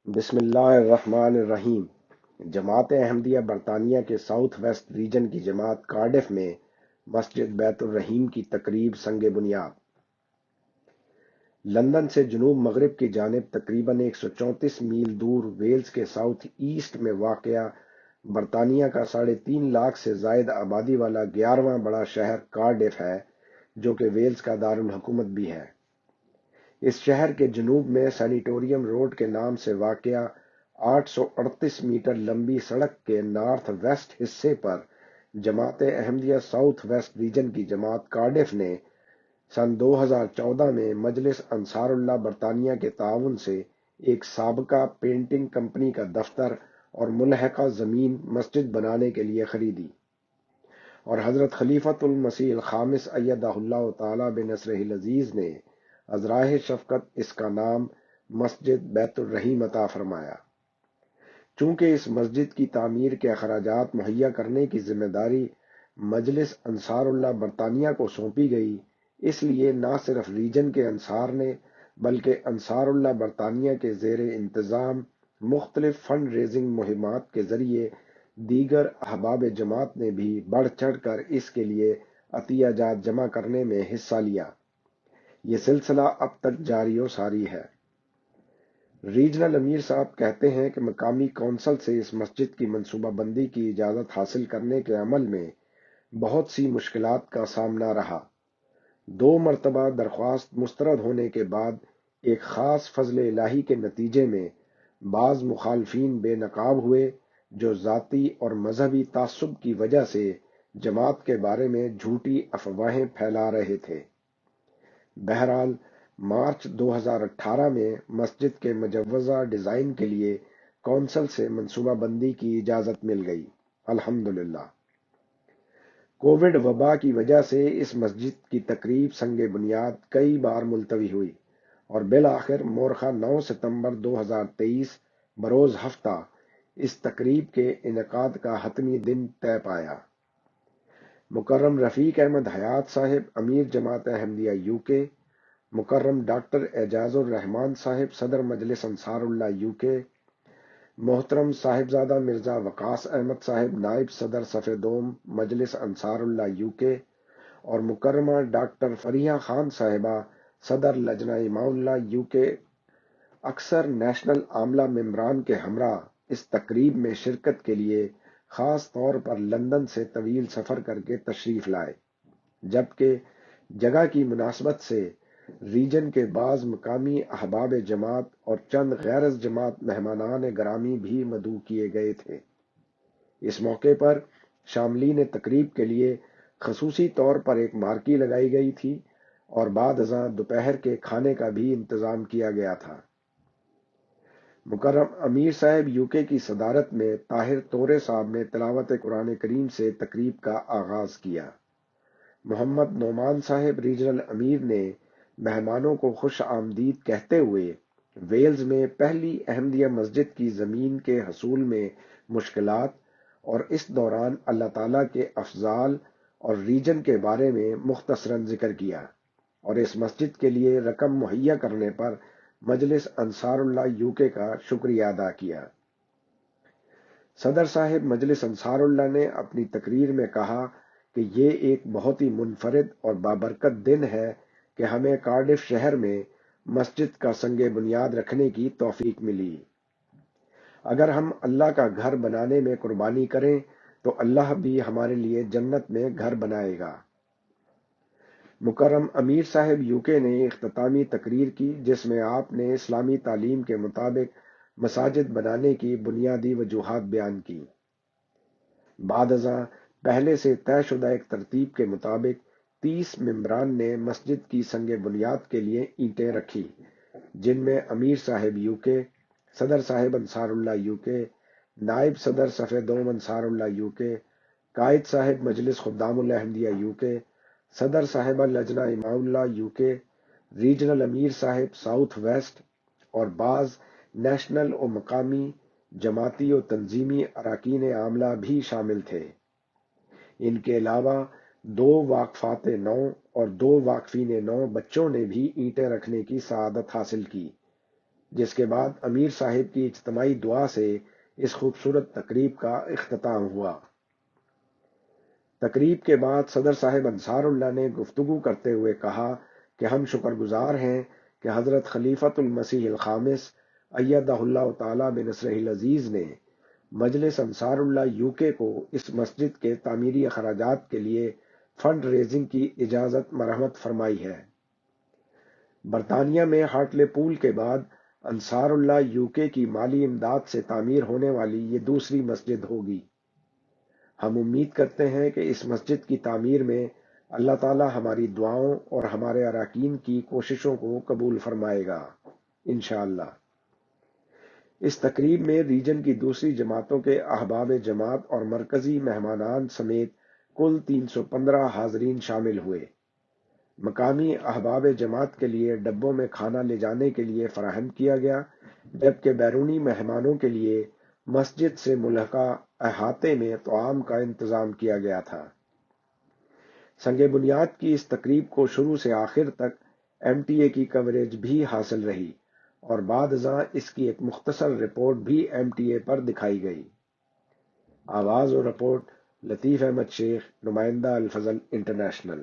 بسم اللہ الرحمن الرحیم۔ جماعت احمدیہ برطانیہ کے ساؤتھ ویسٹ ریجن کی جماعت کارڈف میں مسجد بیت الرحیم کی تقریب سنگ بنیاد۔ لندن سے جنوب مغرب کی جانب تقریباً 134 میل دور ویلز کے ساؤتھ ایسٹ میں واقع برطانیہ کا 3.5 لاکھ سے زائد آبادی والا 11واں بڑا شہر کارڈف ہے، جو کہ ویلز کا دارالحکومت بھی ہے۔ اس شہر کے جنوب میں سینیٹوریم روڈ کے نام سے واقع 838 میٹر لمبی سڑک کے نارتھ ویسٹ حصے پر جماعت احمدیہ ساؤتھ ویسٹ ریجن کی جماعت کارڈف نے سن 2014 میں مجلس انصار اللہ برطانیہ کے تعاون سے ایک سابقہ پینٹنگ کمپنی کا دفتر اور ملحقہ زمین مسجد بنانے کے لیے خریدی، اور حضرت خلیفۃ المسیح الخامس ایدہ اللہ تعالی بنصرہ العزیز نے ازراہ شفقت اس کا نام مسجد بیت الرحیم عطا فرمایا۔ چونکہ اس مسجد کی تعمیر کے اخراجات مہیا کرنے کی ذمہ داری مجلس انصار اللہ برطانیہ کو سونپی گئی، اس لیے نہ صرف ریجن کے انصار نے بلکہ انصار اللہ برطانیہ کے زیر انتظام مختلف فنڈ ریزنگ مہمات کے ذریعے دیگر احباب جماعت نے بھی بڑھ چڑھ کر اس کے لیے عطیہ جات جمع کرنے میں حصہ لیا۔ یہ سلسلہ اب تک جاری و ساری ہے۔ ریجنل امیر صاحب کہتے ہیں کہ مقامی کونسل سے اس مسجد کی منصوبہ بندی کی اجازت حاصل کرنے کے عمل میں بہت سی مشکلات کا سامنا رہا۔ 2 مرتبہ درخواست مسترد ہونے کے بعد ایک خاص فضل الہی کے نتیجے میں بعض مخالفین بے نقاب ہوئے، جو ذاتی اور مذہبی تعصب کی وجہ سے جماعت کے بارے میں جھوٹی افواہیں پھیلا رہے تھے۔ بہرحال مارچ 2018 میں مسجد کے مجوزہ ڈیزائن کے لیے کونسل سے منصوبہ بندی کی اجازت مل گئی، الحمدللہ۔ کووڈ وبا کی وجہ سے اس مسجد کی تقریب سنگ بنیاد کئی بار ملتوی ہوئی، اور بالآخر مورخہ 9 ستمبر 2023 بروز ہفتہ اس تقریب کے انعقاد کا حتمی دن طے پایا۔ مکرم رفیق احمد حیات صاحب امیر جماعت احمدیہ UK، مکرم ڈاکٹر اعجاز الرحمان صاحب صدر مجلس انصار اللہ UK، محترم صاحبزادہ مرزا وقاص احمد صاحب نائب صدر صف دوم مجلس انصار اللہ UK، اور مکرمہ ڈاکٹر فریحہ خان صاحبہ صدر لجنہ امام اللہ UK اکثر نیشنل عاملہ ممبران کے ہمراہ اس تقریب میں شرکت کے لیے خاص طور پر لندن سے طویل سفر کر کے تشریف لائے، جبکہ جگہ کی مناسبت سے ریجن کے بعض مقامی احباب جماعت اور چند غیر از جماعت مہمانان گرامی بھی مدعو کیے گئے تھے۔ اس موقع پر شاملین تقریب کے لیے خصوصی طور پر ایک مارکی لگائی گئی تھی، اور بعد ازاں دوپہر کے کھانے کا بھی انتظام کیا گیا تھا۔ مکرم امیر صاحب UK کی صدارت میں طاہر طورے صاحب نے تلاوت قرآن کریم سے تقریب کا آغاز کیا۔ محمد نعمان صاحب ریجنل امیر نے مہمانوں کو خوش آمدید کہتے ہوئے ویلز میں پہلی احمدیہ مسجد کی زمین کے حصول میں مشکلات اور اس دوران اللہ تعالیٰ کے افضال اور ریجن کے بارے میں مختصراً ذکر کیا، اور اس مسجد کے لیے رقم مہیا کرنے پر مجلس انصار اللہ UK کا شکریہ ادا کیا۔ صدر صاحب مجلس انصار اللہ نے اپنی تقریر میں کہا کہ یہ ایک بہت ہی منفرد اور بابرکت دن ہے کہ ہمیں کارڈف شہر میں مسجد کا سنگ بنیاد رکھنے کی توفیق ملی۔ اگر ہم اللہ کا گھر بنانے میں قربانی کریں تو اللہ بھی ہمارے لیے جنت میں گھر بنائے گا۔ مکرم امیر صاحب UK نے اختتامی تقریر کی، جس میں آپ نے اسلامی تعلیم کے مطابق مساجد بنانے کی بنیادی وجوہات بیان کی۔ بعد ازاں پہلے سے طے شدہ ایک ترتیب کے مطابق 30 ممبران نے مسجد کی سنگ بنیاد کے لیے اینٹیں رکھی، جن میں امیر صاحب UK، صدر صاحب انصار اللہ UK، نائب صدر صف دوم انصار اللہ UK، قائد صاحب مجلس خدام الاحمدیہ UK، صدر صاحبہ لجنہ امام اللہ UK، ریجنل امیر صاحب ساؤتھ ویسٹ، اور بعض نیشنل و مقامی جماعتی و تنظیمی اراکین عاملہ بھی شامل تھے۔ ان کے علاوہ 2 واقفات نو اور 2 واقفین نو بچوں نے بھی اینٹیں رکھنے کی سعادت حاصل کی۔ جس کے بعد امیر صاحب کی اجتماعی دعا سے اس خوبصورت تقریب کا اختتام ہوا۔ تقریب کے بعد صدر صاحب انصار اللہ نے گفتگو کرتے ہوئے کہا کہ ہم شکر گزار ہیں کہ حضرت خلیفۃ المسیح الخامس ایدہ اللہ تعالی بنصرہ العزیز نے مجلس انصار اللہ UK کو اس مسجد کے تعمیری اخراجات کے لیے فنڈ ریزنگ کی اجازت مرحمت فرمائی ہے۔ برطانیہ میں ہارٹلے پول کے بعد انصار اللہ UK کی مالی امداد سے تعمیر ہونے والی یہ دوسری مسجد ہوگی۔ ہم امید کرتے ہیں کہ اس مسجد کی تعمیر میں اللہ تعالی ہماری دعاؤں اور ہمارے اراکین کی کوششوں کو قبول فرمائے گا انشاءاللہ۔ اس تقریب میں ریجن کی دوسری جماعتوں کے احباب جماعت اور مرکزی مہمانان سمیت کل 315 حاضرین شامل ہوئے۔ مقامی احباب جماعت کے لیے ڈبوں میں کھانا لے جانے کے لیے فراہم کیا گیا، جبکہ بیرونی مہمانوں کے لیے مسجد سے ملحقہ احاطے میں طعام کا انتظام کیا گیا تھا۔ سنگ بنیاد کی اس تقریب کو شروع سے آخر تک MTA کی کوریج بھی حاصل رہی اور بعد ازاں اس کی ایک مختصر رپورٹ بھی MTA پر دکھائی گئی۔ آواز اور رپورٹ لطیف احمد شیخ، نمائندہ الفضل انٹرنیشنل۔